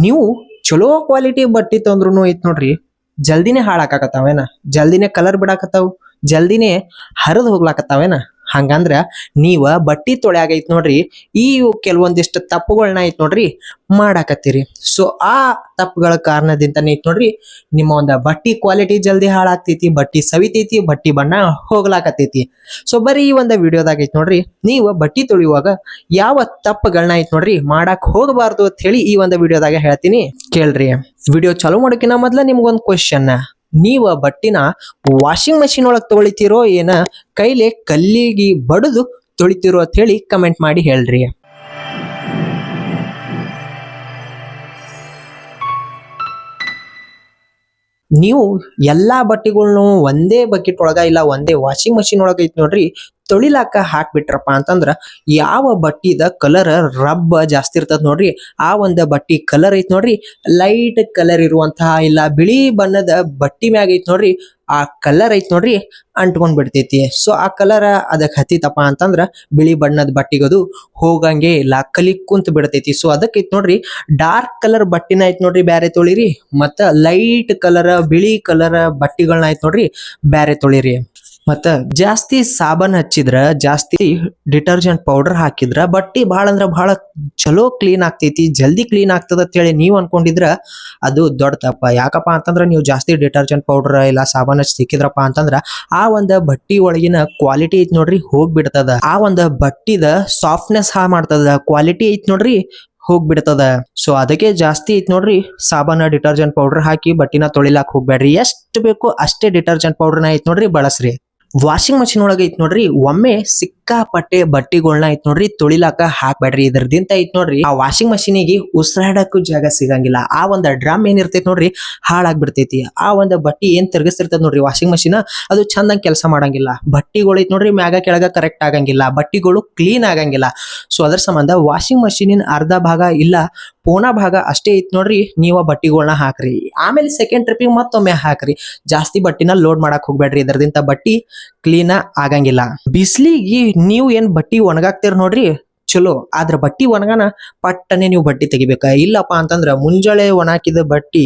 ನೀವು ಚಲೋ ಕ್ವಾಲಿಟಿ ಬಟ್ಟಿ ತಂದ್ರೂ ಐತ್ ನೋಡ್ರಿ, ಜಲ್ದಿನೇ ಹಾಳಾಕಾಕತ್ತಾವೇನ, ಜಲ್ದಿನೇ ಕಲರ್ ಬಿಡಾಕತ್ತಾವ, ಜಲ್ದಿನೇ ಹರಿದು ಹೋಗ್ಲಾಕತ್ತಾವೇನ. ಹಂಗಂದ್ರ ನೀವ ಬಟ್ಟಿ ತೊಳ್ಯಾಗ ಐತ್ ನೋಡ್ರಿ, ಈ ಕೆಲವೊಂದಿಷ್ಟು ತಪ್ಪುಗಳನ್ನ ಐತ್ ನೋಡ್ರಿ ಮಾಡಾಕತ್ತೀರಿ. ಸೊ ಆ ತಪ್ಪುಗಳ ಕಾರಣದಿಂದನೇ ಐತ್ ನೋಡ್ರಿ ನಿಮ್ಮ ಒಂದ ಬಟ್ಟಿ ಕ್ವಾಲಿಟಿ ಜಲ್ದಿ ಹಾಳಾಗ್ತೈತಿ, ಬಟ್ಟಿ ಸವಿತೈತಿ, ಬಟ್ಟಿ ಬಣ್ಣ ಹೋಗ್ಲಾಕತ್ತೈತಿ. ಸೊ ಬರೀ ಈ ಒಂದು ವಿಡಿಯೋದಾಗ ಐತ್ ನೋಡ್ರಿ, ನೀವು ಬಟ್ಟಿ ತೊಳೆಯುವಾಗ ಯಾವ ತಪ್ಪುಗಳನ್ನ ಐತ್ ನೋಡ್ರಿ ಮಾಡಾಕ್ ಹೋಗಬಾರ್ದು ಅಂತ ಹೇಳಿ ಈ ಒಂದು ವಿಡಿಯೋದಾಗ ಹೇಳ್ತೀನಿ, ಕೇಳ್ರಿ. ವಿಡಿಯೋ ಚಾಲೂ ಮಾಡೋಕಿನ ಮೊದ್ಲ ನಿಮ್ಗೊಂದು ಕ್ವಶನ್, ನೀವ ಬಟ್ಟಿನ ವಾಷಿಂಗ್ ಮಷಿನ್ ಒಳಗ್ ತೊಳಿತಿರೋ ಏನ ಕೈಲೆ ಕಲ್ಲಿಗೆ ಬಡದು ತೊಳಿತಿರೋ ಅಂತ ಹೇಳಿ ಕಮೆಂಟ್ ಮಾಡಿ ಹೇಳ್ರಿ. ನೀವು ಎಲ್ಲಾ ಬಟ್ಟೆಗಳ್ನು ಒಂದೇ ಬಕೆಟ್ ಒಳಗ ಇಲ್ಲ ಒಂದೇ ವಾಷಿಂಗ್ ಮಷಿನ್ ಒಳಗ ಐತಿ ನೋಡ್ರಿ ತೊಳಿಲಾಕ ಹಾಕ್ಬಿಟ್ರಪ್ಪ ಅಂತಂದ್ರ ಯಾವ ಬಟ್ಟಿದ ಕಲರ್ ರಬ್ಬ ಜಾಸ್ತಿ ಇರ್ತದ ನೋಡ್ರಿ, ಆ ಒಂದು ಬಟ್ಟಿ ಕಲರ್ ಐತ್ ನೋಡ್ರಿ ಲೈಟ್ ಕಲರ್ ಇರುವಂತಹ ಇಲ್ಲ ಬಿಳಿ ಬಣ್ಣದ ಬಟ್ಟಿ ಮ್ಯಾಗ ಐತ್ ನೋಡ್ರಿ ಆ ಕಲರ್ ಐತ್ ನೋಡ್ರಿ ಅಂಟ್ಕೊಂಡ್ ಬಿಡ್ತೈತಿ. ಸೊ ಆ ಕಲರ್ ಅದಕ್ಕೆ ಹತ್ತಿತಪ್ಪ ಅಂತಂದ್ರ ಬಿಳಿ ಬಣ್ಣದ ಬಟ್ಟಿಗದು ಹೋಗಂಗೆ ಇಲ್ಲ, ಕಲಿ ಕುಂತ ಬಿಡ್ತೈತಿ. ಸೊ ಅದಕ್ಕೆ ಐತ್ ನೋಡ್ರಿ ಡಾರ್ಕ್ ಕಲರ್ ಬಟ್ಟಿನ ಐತ್ ನೋಡ್ರಿ ಬ್ಯಾರೆ ತೊಳಿರಿ, ಮತ್ತ ಲೈಟ್ ಕಲರ್ ಬಿಳಿ ಕಲರ್ ಬಟ್ಟಿಗಳನ್ನ ಐತ್ ನೋಡ್ರಿ ಬ್ಯಾರೆ ತೊಳಿರಿ. ಮತ್ತ ಜಾಸ್ತಿ ಸಾಬನ್ ಹಚ್ಚಿದ್ರ, ಜಾಸ್ತಿ ಡಿಟರ್ಜೆಂಟ್ ಪೌಡರ್ ಹಾಕಿದ್ರ ಬಟ್ಟಿ ಬಹಳ ಅಂದ್ರ ಬಹಳ ಚಲೋ ಕ್ಲೀನ್ ಆಗ್ತೈತಿ, ಜಲ್ದಿ ಕ್ಲೀನ್ ಆಗ್ತದ ಅಂತೇಳಿ ನೀವ್ ಅನ್ಕೊಂಡಿದ್ರ ಅದು ದೊಡ್ಡ ತಪ್ಪ. ಯಾಕಪ್ಪ ಅಂತಂದ್ರ ನೀವು ಜಾಸ್ತಿ ಡಿಟರ್ಜೆಂಟ್ ಪೌಡರ್ ಇಲ್ಲ ಸಾಬನ್ ಹಚ್ಚಿ ಸಿಕ್ಕಿದ್ರಪ್ಪ ಅಂತಂದ್ರ ಆ ಒಂದು ಬಟ್ಟಿ ಒಳಗಿನ ಕ್ವಾಲಿಟಿ ಐತ್ ನೋಡ್ರಿ ಹೋಗ್ಬಿಡ್ತದ, ಆ ಒಂದು ಬಟ್ಟಿದ ಸಾಫ್ಟ್ನೆಸ್ ಹಾ ಮಾಡ್ತದ, ಕ್ವಾಲಿಟಿ ಐತ್ ನೋಡ್ರಿ ಹೋಗ್ಬಿಡ್ತದ. ಸೊ ಅದಕ್ಕೆ ಜಾಸ್ತಿ ಐತ್ ನೋಡ್ರಿ ಸಾಬಾನ ಡಿಟರ್ಜೆಂಟ್ ಪೌಡರ್ ಹಾಕಿ ಬಟ್ಟಿನ ತೊಳಿಲಾಕ್ ಹೋಗ್ಬೇಡ್ರಿ. ಎಷ್ಟು ಬೇಕು ಅಷ್ಟೇ ಡಿಟರ್ಜೆಂಟ್ ಪೌಡರ್ನ ಐತ್ ನೋಡ್ರಿ ಬಳಸ್ರಿ. ವಾಷಿಂಗ್ ಮಷಿನ್ ಒಳಗ ಐತ್ ನೋಡ್ರಿ ಒಮ್ಮೆ ಸಿಕ್ಕಾಪಟ್ಟೆ ಬಟ್ಟಿಗಳನ್ನ ಐತ್ ನೋಡ್ರಿ ತೊಳಿಲಾಕ ಹಾಕ್ಬೇಡ್ರಿ. ಇದ್ರದಿಂದ ಐತ್ ನೋಡ್ರಿ ಆ ವಾಷಿಂಗ್ ಮಷಿನಿಗೆ ಉಸಿರಾಡಕ್ಕೂ ಜಾಗ ಸಿಗಂಗಿಲ್ಲ, ಆ ಒಂದ್ ಡ್ರಮ್ ಏನ್ ಇರ್ತೈತಿ ನೋಡ್ರಿ ಹಾಳಾಗ್ಬಿಡ್ತೈತಿ. ಆ ಒಂದ್ ಬಟ್ಟಿ ಏನ್ ತಿರ್ಗಿಸ್ತಿರ್ತದ ನೋಡ್ರಿ ವಾಷಿಂಗ್ ಮಷಿನ್ ಅದು ಚಂದಂಗ್ ಕೆಲಸ ಮಾಡಂಗಿಲ್ಲ, ಬಟ್ಟಿಗಳು ಐತ್ ನೋಡ್ರಿ ಮ್ಯಾಗ ಕೆಳಗ ಕರೆಕ್ಟ್ ಆಗಂಗಿಲ್ಲ, ಬಟ್ಟಿಗಳು ಕ್ಲೀನ್ ಆಗಂಗಿಲ್ಲ. ಸೊ ಅದ್ರ ಸಂಬಂಧ ವಾಷಿಂಗ್ ಮಷೀನಿನ ಅರ್ಧ ಭಾಗ ಇಲ್ಲ ಪೂರ್ಣ ಭಾಗ ಅಷ್ಟೇ ಐತ್ ನೋಡ್ರಿ ನೀವ ಬಟ್ಟಿಗಳನ್ನ ಹಾಕ್ರಿ. ಆಮೇಲೆ ಸೆಕೆಂಡ್ ಟ್ರಿಪ್ಪಿಗೆ ಮತ್ತೊಮ್ಮೆ ಹಾಕ್ರಿ. ಜಾಸ್ತಿ ಬಟ್ಟಿನ ಲೋಡ್ ಮಾಡಕ್ ಹೋಗ್ಬೇಡ್ರಿ, ಇದರದಿಂದ ಬಟ್ಟಿ ಕ್ಲೀನ್ ಆಗಂಗಿಲ್ಲ. ಬಿಸ್ಲಿಗೆ ನೀವು ಏನ್ ಬಟ್ಟಿ ಒಣಗಾಕ್ತಿರ್ ನೋಡ್ರಿ ಚಲೋ, ಆದ್ರ ಬಟ್ಟಿ ಒಣಗಾನ ಪಟ್ಟನೆ ನೀವು ಬಟ್ಟಿ ತೆಗಿಬೇಕ. ಇಲ್ಲಪ್ಪ ಅಂತಂದ್ರ ಮುಂಜಾನೆ ಒಣಾಕಿದ ಬಟ್ಟಿ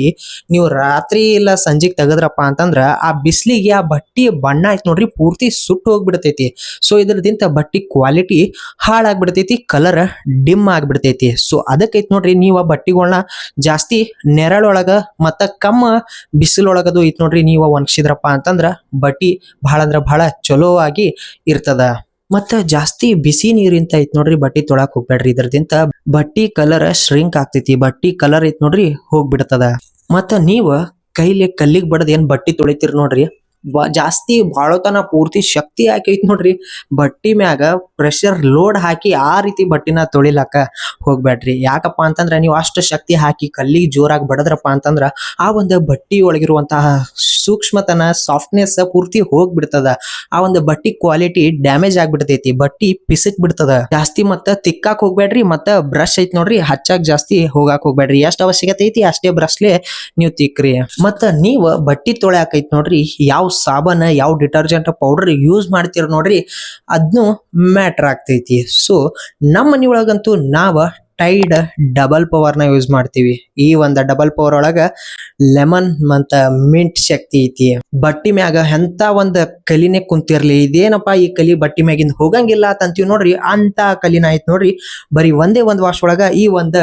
ನೀವು ರಾತ್ರಿ ಇಲ್ಲ ಸಂಜೆಗ್ ತೆಗದ್ರಪ್ಪ ಅಂತಂದ್ರ ಆ ಬಿಸ್ಲಿಗೆ ಆ ಬಟ್ಟಿ ಬಣ್ಣ ಐತ್ ನೋಡ್ರಿ ಪೂರ್ತಿ ಸುಟ್ಟು ಹೋಗ್ಬಿಡ್ತೈತಿ. ಸೊ ಇದ್ರದಿಂದ ಬಟ್ಟಿ ಕ್ವಾಲಿಟಿ ಹಾಳಾಗ್ಬಿಡ್ತೈತಿ, ಕಲರ್ ಡಿಮ್ ಆಗ್ಬಿಡ್ತೈತಿ. ಸೊ ಅದಕ್ಕೈತ್ ನೋಡ್ರಿ ನೀವು ಆ ಬಟ್ಟಿಗಳನ್ನ ಜಾಸ್ತಿ ನೆರಳೊಳಗ ಮತ್ತ ಕಮ್ಮ ಬಿಸಿಲೊಳಗದು ಐತ್ ನೋಡ್ರಿ ನೀವು ಒಣಗಿಸಿದ್ರಪ್ಪ ಅಂತಂದ್ರ ಬಟ್ಟಿ ಬಹಳ ಅಂದ್ರ ಬಹಳ ಚಲೋ ಆಗಿ ಇರ್ತದ. ಮತ್ತ ಜಾಸ್ತಿ ಬಿಸಿ ನೀರಿಂತ ಐತ್ ನೋಡ್ರಿ ಬಟ್ಟಿ ತೊಳಾಕ್ ಹೋಗ್ಬೇಡ್ರಿ, ಇದ್ರದಿಂದ ಬಟ್ಟಿ ಕಲರ್ ಶ್ರಿಂಕ್ ಆಗ್ತೈತಿ, ಬಟ್ಟಿ ಕಲರ್ ಐತ್ ನೋಡ್ರಿ ಹೋಗ್ಬಿಡ್ತದ. ಮತ್ತ ನೀವ ಕೈಲಿ ಕಲ್ಲಿಗ್ ಬಡದ್ ಏನ್ ಬಟ್ಟಿ ತೊಳಿತೀರಿ ನೋಡ್ರಿ ಜಾಸ್ತಿ ಬಾಳತನ ಪೂರ್ತಿ ಶಕ್ತಿ ಹಾಕೈತ್ ನೋಡ್ರಿ ಬಟ್ಟಿ ಮ್ಯಾಗ ಪ್ರೆಷರ್ ಲೋಡ್ ಹಾಕಿ ಆ ರೀತಿ ಬಟ್ಟಿನ ತೊಳಿಲಾಕ ಹೋಗ್ಬೇಡ್ರಿ. ಯಾಕಪ್ಪ ಅಂತಂದ್ರ ನೀವು ಅಷ್ಟು ಶಕ್ತಿ ಹಾಕಿ ಕಲ್ಲಿಗೆ ಜೋರಾಗಿ ಬಡದ್ರಪ್ಪ ಅಂತಂದ್ರ ಆ ಒಂದು ಬಟ್ಟಿ ಒಳಗಿರುವಂತಹ ಸೂಕ್ಷ್ಮತನ ಸಾಫ್ಟ್ನೆಸ್ ಪೂರ್ತಿ ಹೋಗ್ಬಿಡ್ತದ, ಆ ಒಂದು ಬಟ್ಟಿ ಕ್ವಾಲಿಟಿ ಡ್ಯಾಮೇಜ್ ಆಗ್ಬಿಡ್ತೈತಿ, ಬಟ್ಟಿ ಪಿಸಕ್ ಬಿಡ್ತದ. ಜಾಸ್ತಿ ಮತ್ತ ತಿಕ್ಕಾಕ್ ಹೋಗ್ಬೇಡ್ರಿ, ಮತ್ತ ಬ್ರಷ್ ಐತ್ ನೋಡ್ರಿ ಹಚ್ಚಾಕ್ ಜಾಸ್ತಿ ಹೋಗಾಕ್ ಹೋಗ್ಬೇಡ್ರಿ. ಎಷ್ಟ್ ಅವಶ್ಯಕತೆ ಐತಿ ಅಷ್ಟೇ ಬ್ರಷ್ಲೆ ನೀವು ತಿಕ್ಕ್ರಿ. ಮತ್ತ ನೀವ್ ಬಟ್ಟಿ ತೊಳ್ಯಾಕ ಐತ್ ನೋಡ್ರಿ ಯಾವ ಸಾಬನ್ ಯಾವ ಡಿಟರ್ಜೆಂಟ್ ಪೌಡರ್ ಯೂಸ್ ಮಾಡ್ತೀರ ನೋಡ್ರಿ ಅದ್ನು ಮ್ಯಾಟರ್ ಆಗ್ತೈತಿ. ಸೊ ನಮ್ಮ ಮನಿ ಒಳಗಂತೂ ನಾವ ಟೈಡ್ ಡಬಲ್ ಪವರ್ ನ ಯೂಸ್ ಮಾಡ್ತೀವಿ. ಈ ಒಂದ ಡಬಲ್ ಪವರ್ ಒಳಗ ಲೆಮನ್ ಮತ್ತ ಮಿಂಟ್ ಶಕ್ತಿ ಐತಿ. ಬಟ್ಟಿ ಮ್ಯಾಗ ಎಂತ ಒಂದ್ ಕಲಿನೇ ಕುಂತಿರ್ಲಿ, ಇದೇನಪ್ಪಾ ಈ ಕಲಿ ಬಟ್ಟಿ ಮ್ಯಾಗಿಂದ ಹೋಗಂಗಿಲ್ಲ ಅಂತೀವಿ ನೋಡ್ರಿ ಅಂತ ಕಲಿನ ಐತ್ ನೋಡ್ರಿ ಬರೀ ಒಂದೇ ಒಂದ್ ವಾಶ್ ಒಳಗ ಈ ಒಂದ್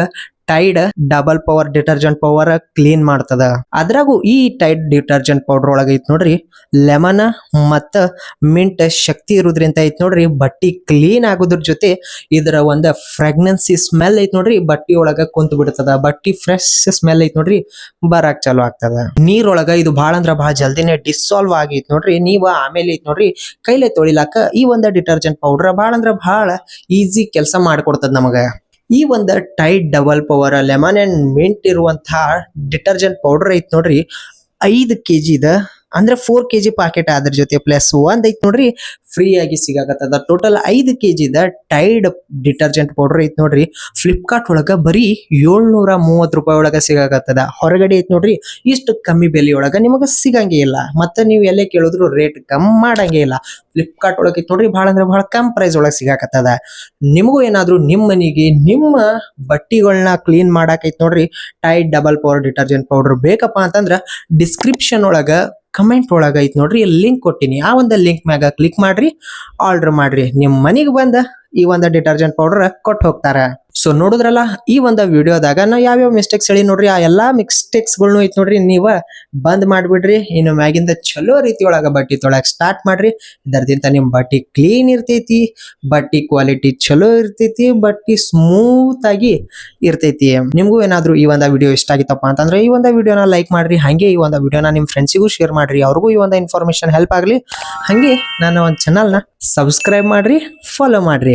Tide double power detergent power clean ಮಾಡ್ತದ. ಅದ್ರಾಗೂ ಈ ಟೈಡ್ ಡಿಟರ್ಜೆಂಟ್ ಪೌಡರ್ ಒಳಗ ಐತ್ ನೋಡ್ರಿ ಲೆಮನ್ ಮತ್ತ ಮಿಂಟ್ ಶಕ್ತಿ ಇರೋದ್ರಿಂದ ಐತ್ ನೋಡ್ರಿ ಬಟ್ಟಿ ಕ್ಲೀನ್ ಆಗೋದ್ರ ಜೊತೆ ಇದರ ಒಂದ್ ಫ್ರಾಗ್ನೆನ್ಸಿ ಸ್ಮೆಲ್ ಐತ್ ನೋಡ್ರಿ ಬಟ್ಟಿ ಒಳಗ ಕುಂತ ಬಿಡ್ತದ, ಬಟ್ಟಿ ಫ್ರೆಶ್ ಸ್ಮೆಲ್ ಐತ್ ನೋಡ್ರಿ ಬರಾಕ್ ಚಾಲು ಆಗ್ತದ. ನೀರೊಳಗ ಇದು ಬಹಳ ಅಂದ್ರ ಬಹಳ ಜಲ್ದಿನೇ ಡಿಸಾಲ್ವ್ ಆಗೈತ್ ನೋಡ್ರಿ. ನೀವ ಆಮೇಲೆ ಐತ್ ನೋಡ್ರಿ ಕೈಲೆ ತೊಳಿಲಾಕ ಈ ಒಂದ್ ಡಿಟರ್ಜೆಂಟ್ ಪೌಡರ್ ಬಹಳ ಅಂದ್ರ ಬಹಳ ಈಸಿ ಕೆಲಸ ಮಾಡ್ಕೊಡ್ತದ ನಮಗ. ಈ ಒಂದು Tide double power lemon and mint ಇರುವಂತಹ ಡಿಟರ್ಜೆಂಟ್ ಪೌಡರ್ ಐತ್ ನೋಡ್ರಿ 5 kg ಅಂದ್ರೆ 4 kg ಪಾಕೆಟ್ ಅದ್ರ ಜೊತೆ ಪ್ಲಸ್ ಒಂದ್ ಐತ್ ನೋಡ್ರಿ ಫ್ರೀ ಆಗಿ ಸಿಗಾಕತ್ತದ. ಟೋಟಲ್ 5 kg ದ ಟೈಡ್ ಡಿಟರ್ಜೆಂಟ್ ಪೌಡರ್ ಐತ್ ನೋಡ್ರಿ ಫ್ಲಿಪ್ಕಾರ್ಟ್ ಒಳಗ ಬರೀ 730 ರೂಪಾಯಿ ಒಳಗ ಸಿಗಾಕತ್ತದ. ಹೊರಗಡೆ ಐತ್ ನೋಡ್ರಿ ಇಷ್ಟು ಕಮ್ಮಿ ಬೆಲೆಯೊಳಗ ನಿಮಗ ಸಿಗಂಗೇ ಇಲ್ಲ. ಮತ್ತೆ ನೀವು ಎಲ್ಲೇ ಕೇಳಿದ್ರು ರೇಟ್ ಕಮ್ಮಿ ಮಾಡಂಗೇ ಇಲ್ಲ. ಫ್ಲಿಪ್ಕಾರ್ಟ್ ಒಳಗೆ ಐತ್ ನೋಡ್ರಿ ಬಹಳ ಅಂದ್ರೆ ಬಹಳ ಕಮ್ ಪ್ರೈಸ್ ಒಳಗೆ ಸಿಗಾಕತ್ತದ. ನಿಮಗೂ ಏನಾದ್ರು ನಿಮ್ಮ ಮನೆಗೆ ನಿಮ್ಮ ಬಟ್ಟಿಗಳನ್ನ ಕ್ಲೀನ್ ಮಾಡಕ್ ಐತ್ ನೋಡ್ರಿ Tide double power detergent powder ಬೇಕಪ್ಪ ಅಂತಂದ್ರ ಡಿಸ್ಕ್ರಿಪ್ಷನ್ ಒಳಗ ಕಮೆಂಟ್ ಒಳಗ ಐತ್ ನೋಡ್ರಿ ಲಿಂಕ್ ಕೊಟ್ಟಿನಿ. ಆ ಒಂದು ಲಿಂಕ್ ಮ್ಯಾಗ ಕ್ಲಿಕ್ ಮಾಡ್ರಿ, ಆರ್ಡರ್ ಮಾಡ್ರಿ, ನಿಮ್ ಮನಿಗ್ ಬಂದ ಈ ಒಂದು ಡಿಟರ್ಜೆಂಟ್ ಪೌಡರ್ ಕೊಟ್ಟು ಹೋಗ್ತಾರ. ಸೊ ನೋಡಿದ್ರಲ್ಲ ಈ ಒಂದು ವಿಡಿಯೋದಾಗ ನಾ ಯಾವ್ಯಾವ ಮಿಸ್ಟೇಕ್ಸ್ ಹೇಳಿ ನೋಡ್ರಿ, ಆ ಎಲ್ಲಾ ಮಿಸ್ಟೇಕ್ಸ್ ಗಳನ್ನೂ ಐತ್ ನೋಡ್ರಿ ನೀವ ಬಂದ್ ಮಾಡ್ಬಿಡ್ರಿ. ಇನ್ನು ಮ್ಯಾಗಿಂದ ಚಲೋ ರೀತಿ ಒಳಗ ಬಟ್ಟಿ ತೊಳಕ್ ಸ್ಟಾರ್ಟ್ ಮಾಡ್ರಿ. ಇದರದಿಂದ ನಿಮ್ ಬಟ್ಟಿ ಕ್ಲೀನ್ ಇರ್ತೈತಿ, ಬಟ್ಟಿ ಕ್ವಾಲಿಟಿ ಚಲೋ ಇರ್ತೈತಿ, ಬಟ್ಟಿ ಸ್ಮೂತ್ ಆಗಿ ಇರ್ತೈತಿ. ನಿಮ್ಗೂ ಏನಾದ್ರು ಈ ಒಂದು ವಿಡಿಯೋ ಇಷ್ಟ ಆಗಿತ್ತಪ್ಪ ಅಂತಂದ್ರೆ ಈ ಒಂದು ವಿಡಿಯೋನ ಲೈಕ್ ಮಾಡ್ರಿ. ಹಂಗೆ ಈ ಒಂದು ವಿಡಿಯೋನ ನಿಮ್ ಫ್ರೆಂಡ್ಸಿಗೂ ಶೇರ್ ಮಾಡ್ರಿ, ಅವ್ರಿಗೂ ಈ ಒಂದು ಇನ್ಫಾರ್ಮೇಶನ್ ಹೆಲ್ಪ್ ಆಗ್ಲಿ. ಹಂಗೆ ನನ್ನ ಒಂದು ಚಾನಲ್ನ ಸಬ್ಸ್ಕ್ರೈಬ್ ಮಾಡ್ರಿ, ಫಾಲೋ ಮಾಡ್ರಿ.